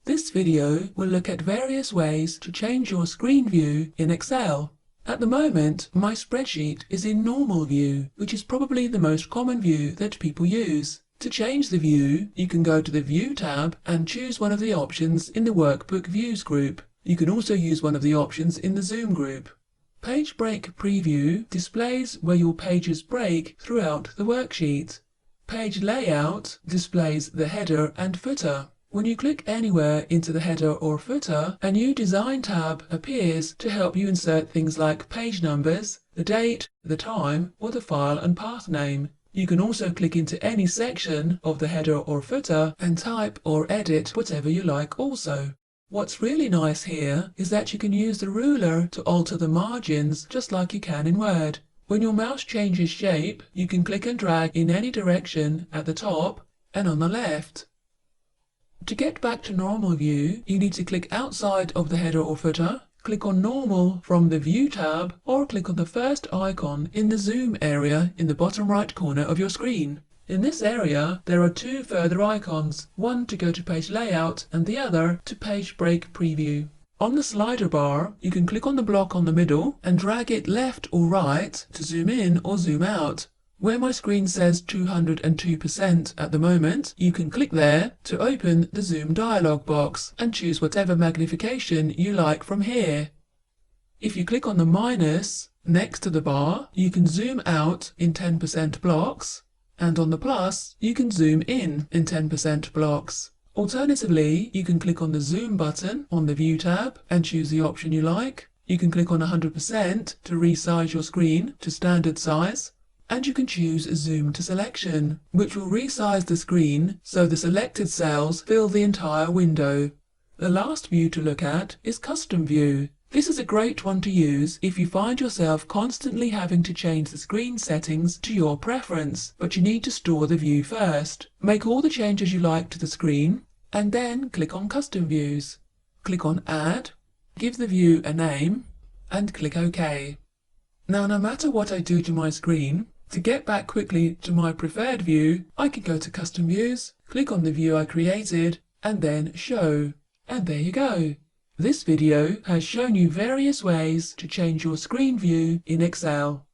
This video will look at various ways to change your screen view in Excel. At the moment, my spreadsheet is in normal view, which is probably the most common view that people use. To change the view, you can go to the View tab and choose one of the options in the Workbook Views group. You can also use one of the options in the Zoom group. Page Break Preview displays where your pages break throughout the worksheet. Page Layout displays the header and footer. When you click anywhere into the header or footer, a new Design tab appears to help you insert things like page numbers, the date, the time, or the file and path name. You can also click into any section of the header or footer and type or edit whatever you like also. What's really nice here is that you can use the ruler to alter the margins just like you can in Word. When your mouse changes shape, you can click and drag in any direction at the top and on the left. To get back to normal view, you need to click outside of the header or footer, click on Normal from the View tab, or click on the first icon in the Zoom area in the bottom right corner of your screen. In this area, there are two further icons, one to go to Page Layout and the other to Page Break Preview. On the slider bar, you can click on the block on the middle and drag it left or right to zoom in or zoom out. Where my screen says 202% at the moment, you can click there to open the Zoom dialog box and choose whatever magnification you like from here. If you click on the minus next to the bar, you can zoom out in 10% blocks, and on the plus, you can zoom in 10% blocks. Alternatively, you can click on the Zoom button on the View tab and choose the option you like. You can click on 100% to resize your screen to standard size. And you can choose Zoom to Selection, which will resize the screen so the selected cells fill the entire window. The last view to look at is Custom View. This is a great one to use if you find yourself constantly having to change the screen settings to your preference, but you need to store the view first. Make all the changes you like to the screen, and then click on Custom Views. Click on Add, give the view a name, and click OK. Now, no matter what I do to my screen, to get back quickly to my preferred view, I can go to Custom Views, click on the view I created, and then Show. And there you go. This video has shown you various ways to change your screen view in Excel.